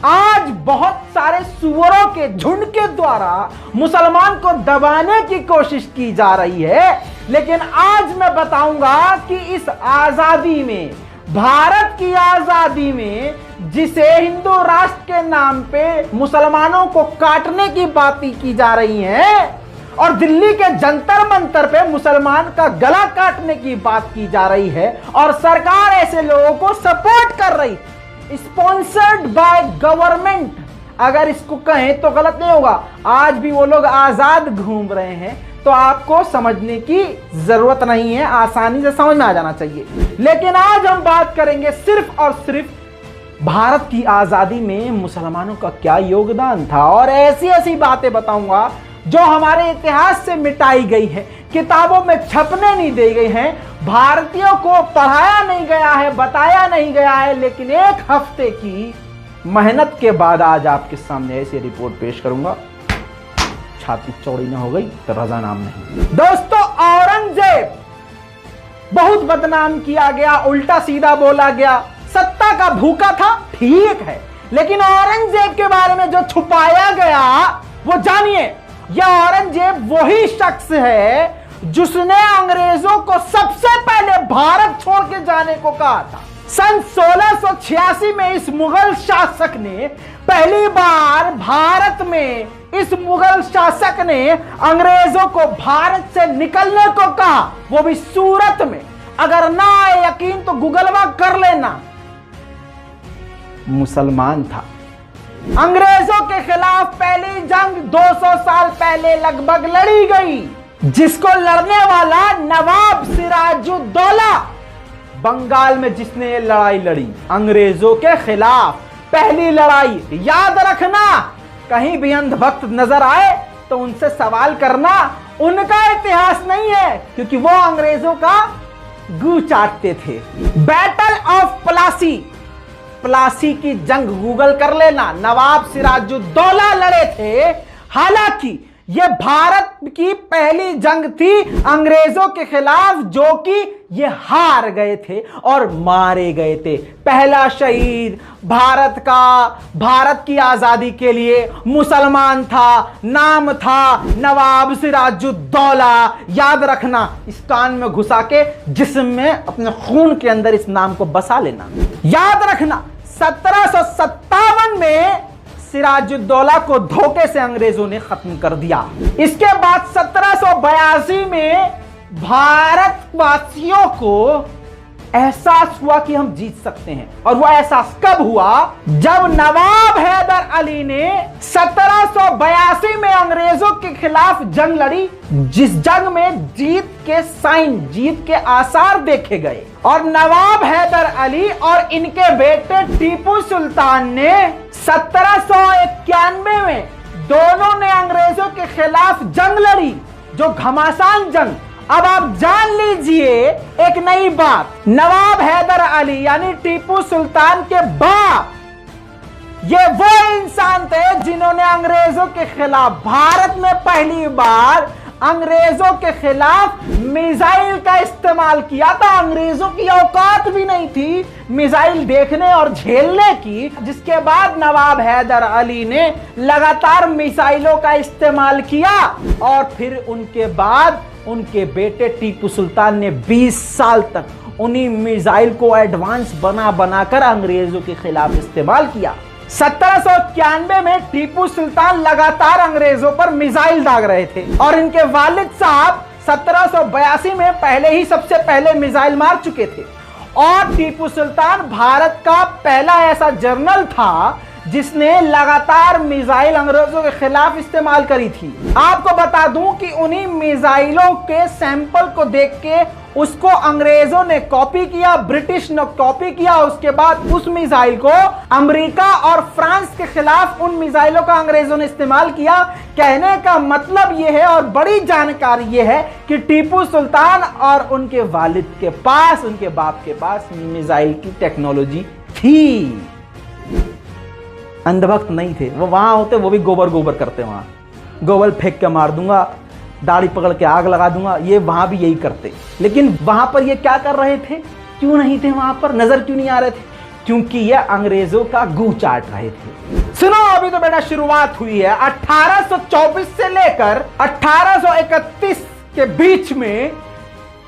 आज बहुत सारे सुअरों के झुंड के द्वारा मुसलमान को दबाने की कोशिश की जा रही है। लेकिन आज मैं बताऊंगा कि इस आजादी में, भारत की आजादी में, जिसे हिंदू राष्ट्र के नाम पे मुसलमानों को काटने की बातें की जा रही हैं और दिल्ली के जंतर मंतर पे मुसलमान का गला काटने की बात की जा रही है और सरकार ऐसे लोगों को सपोर्ट कर रही, स्पॉन्सर्ड बाय गवर्नमेंट, अगर इसको कहें तो गलत नहीं होगा। आज भी वो लोग आजाद घूम रहे हैं, तो आपको समझने की जरूरत नहीं है, आसानी से समझ में आ जाना चाहिए। लेकिन आज हम बात करेंगे सिर्फ और सिर्फ भारत की आजादी में मुसलमानों का क्या योगदान था और ऐसी ऐसी बातें बताऊंगा जो हमारे इतिहास से मिटाई गई है, किताबों में छपने नहीं दी गई हैं, भारतीयों को पढ़ाया नहीं गया है, बताया नहीं गया है। लेकिन एक हफ्ते की मेहनत के बाद आज आपके सामने ऐसी रिपोर्ट पेश करूंगा, छाती चौड़ी ना हो गई तो रजा नाम नहीं। दोस्तों, औरंगजेब बहुत बदनाम किया गया, उल्टा सीधा बोला गया, सत्ता का भूखा था, ठीक है। लेकिन औरंगजेब के बारे में जो छुपाया गया वो जानिए। यह औरंगजेब वही शख्स है जिसने अंग्रेजों को सबसे पहले भारत छोड़ के जाने को कहा था। सन 1686 में इस मुगल शासक ने पहली बार भारत में, इस मुगल शासक ने अंग्रेजों को भारत से निकलने को कहा, वो भी सूरत में। अगर ना आए यकीन तो गूगलवा कर लेना। मुसलमान था। अंग्रेजों के खिलाफ पहली जंग 200 साल पहले लगभग लड़ी गई, जिसको लड़ने वाला नवाब सिराजुद्दौला, बंगाल में जिसने ये लड़ाई लड़ी अंग्रेजों के खिलाफ, पहली लड़ाई। याद रखना, कहीं भी अंधभक्त नजर आए तो उनसे सवाल करना, उनका इतिहास नहीं है, क्योंकि वो अंग्रेजों का गू चाटते थे। बैटल ऑफ प्लासी, प्लासी की जंग गूगल कर लेना, नवाब सिराजुद्दौला लड़े थे। हालांकि यह भारत की पहली जंग थी अंग्रेजों के खिलाफ, जो कि ये हार गए थे और मारे गए थे। पहला शहीद भारत का, भारत की आजादी के लिए मुसलमान था, नाम था नवाब सिराजुद्दौला। याद रखना, इस कान में घुसा के जिस्म में अपने खून के अंदर इस नाम को बसा लेना। याद रखना, 1757 में सिराजुद्दौला को धोखे से अंग्रेजों ने खत्म कर दिया। इसके बाद 1782 में भारतवासियों को एहसास हुआ कि हम जीत सकते हैं। और वो एहसास कब हुआ? जब नवाब हैदर अली ने 1782 में अंग्रेजों के खिलाफ जंग लड़ी, जिस जंग में जीत के साइन, जीत के आसार देखे गए। और नवाब हैदर अली और इनके बेटे टीपू सुल्तान ने 1791 में दोनों ने अंग्रेजों के खिलाफ जंग लड़ी, जो घमासान जंग। अब आप जान लीजिए एक नई बात, नवाब हैदर अली यानी टीपू सुल्तान के बाप, ये वो इंसान थे जिन्होंने अंग्रेजों के खिलाफ, भारत में पहली बार अंग्रेजों के खिलाफ मिसाइल का इस्तेमाल किया था। अंग्रेजों की औकात भी नहीं थी मिसाइल देखने और झेलने की, जिसके बाद नवाब हैदर अली ने लगातार मिसाइलों का इस्तेमाल किया। और फिर उनके बाद उनके बेटे टीपू सुल्तान ने 20 साल तक उन्हीं मिसाइल को एडवांस बना बनाकर अंग्रेजों के खिलाफ इस्तेमाल किया। 1791 में टीपू सुल्तान लगातार अंग्रेजों पर मिसाइल दाग रहे थे और इनके वालिद साहब 1782 में पहले ही सबसे पहले मिसाइल मार चुके थे। और टीपू सुल्तान भारत का पहला ऐसा जनरल था जिसने लगातार मिसाइल अंग्रेजों के खिलाफ इस्तेमाल करी थी। आपको बता दूं कि उन्हीं मिसाइलों के सैंपल को देख के उसको अंग्रेजों ने कॉपी किया, ब्रिटिश ने कॉपी किया। उसके बाद उस मिसाइल को अमेरिका और फ्रांस के खिलाफ उन मिसाइलों का अंग्रेजों ने इस्तेमाल किया। कहने का मतलब यह है और बड़ी जानकारी यह है कि टीपू सुल्तान और उनके वालिद के पास, उनके बाप के पास मिसाइल की टेक्नोलॉजी थी। अंधभक्त नहीं थे वो, वहां होते वो भी गोबर गोबर करते, वहां गोबर फेंक के मार दूंगा, दाढ़ी पकड़ के आग लगा दूंगा, ये वहां भी यही करते। लेकिन वहां पर ये क्या कर रहे थे? क्यों नहीं थे वहां पर? नजर क्यों नहीं आ रहे थे? क्योंकि ये अंग्रेजों का गू चाट रहे थे। सुनो, अभी तो बेटा शुरुआत हुई है। 1824 से लेकर 1831 के बीच में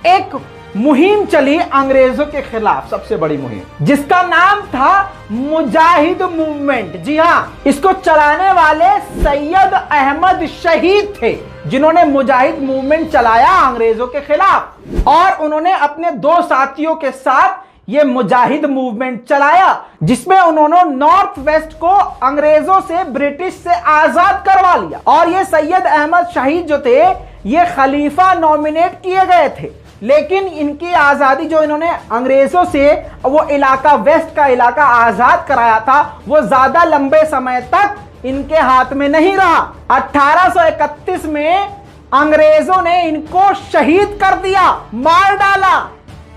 एक मुहिम चली अंग्रेजों के खिलाफ, सबसे बड़ी मुहिम, जिसका नाम था मुजाहिद मूवमेंट। जी हां, इसको चलाने वाले सैयद अहमद शहीद थे, जिन्होंने मुजाहिद मूवमेंट चलाया अंग्रेजों के खिलाफ। और उन्होंने अपने 2 साथियों के साथ ये मुजाहिद मूवमेंट चलाया, जिसमें उन्होंने नॉर्थ वेस्ट को अंग्रेजों से, ब्रिटिश से आजाद करवा लिया। और ये सैयद अहमद शहीद जो थे, ये खलीफा नॉमिनेट किए गए थे, लेकिन इनकी आजादी जो इन्होंने अंग्रेजों से वो इलाका, वेस्ट का इलाका आजाद कराया था, वो ज्यादा लंबे समय तक इनके हाथ में नहीं रहा। 1831 में अंग्रेजों ने इनको शहीद कर दिया, मार डाला।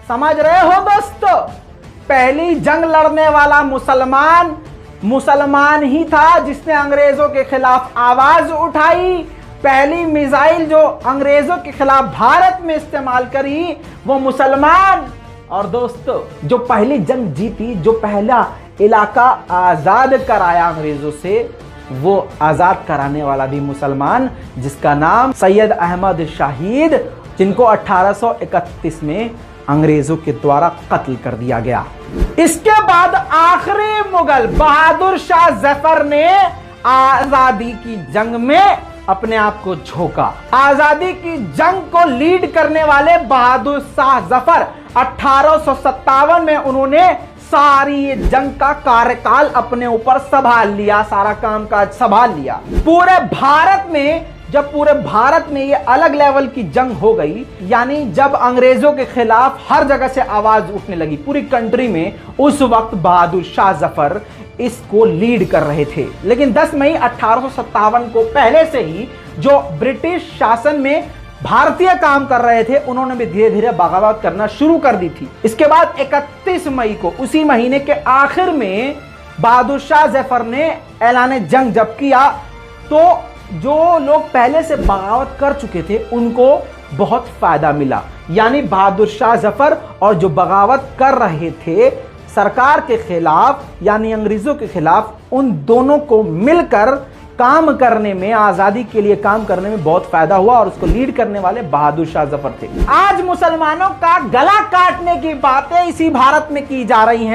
समझ रहे हो दोस्तों, पहली जंग लड़ने वाला मुसलमान ही था जिसने अंग्रेजों के खिलाफ आवाज उठाई। पहली मिसाइल जो अंग्रेजों के खिलाफ भारत में इस्तेमाल करी वो मुसलमान। और दोस्तों, जो पहली जंग जीती, जो पहला इलाका आजाद कराया अंग्रेजों से, वो आजाद कराने वाला भी मुसलमान, जिसका नाम सैयद अहमद शहीद, जिनको 1831 में अंग्रेजों के द्वारा कत्ल कर दिया गया। इसके बाद आखिरी मुगल बहादुर शाह जफर ने आजादी की जंग में अपने आप को झोंका। आजादी की जंग को लीड करने वाले बहादुर शाह जफर 1857 में उन्होंने सारी ये जंग का कार्यकाल अपने ऊपर संभाल लिया, सारा कामकाज संभाल लिया। पूरे भारत में, जब पूरे भारत में ये अलग लेवल की जंग हो गई, यानी जब अंग्रेजों के खिलाफ हर जगह से आवाज उठने लगी पूरी कंट्री में, उस वक्त बहादुर शाह जफर इसको लीड कर रहे थे। लेकिन 10 मई 1857 को पहले से ही जो ब्रिटिश शासन में भारतीय काम कर रहे थे, उन्होंने भी धीरे धीरे बगावत करना शुरू कर दी थी। इसके बाद 31 मई को, उसी महीने के आखिर में, बहादुर शाह जफर ने ऐलान जंग जब किया, तो जो लोग पहले से बगावत कर चुके थे उनको बहुत फायदा मिला। यानी बहादुर शाह जफर और जो बगावत कर रहे थे सरकार के खिलाफ, यानी अंग्रेजों के खिलाफ, उन दोनों को मिलकर काम करने में, आजादी के लिए काम करने में बहुत फायदा हुआ। और उसको लीड करने वाले बहादुर शाह जफर थे। आज मुसलमानों का गला काटने की बातें इसी भारत में की जा रही हैं।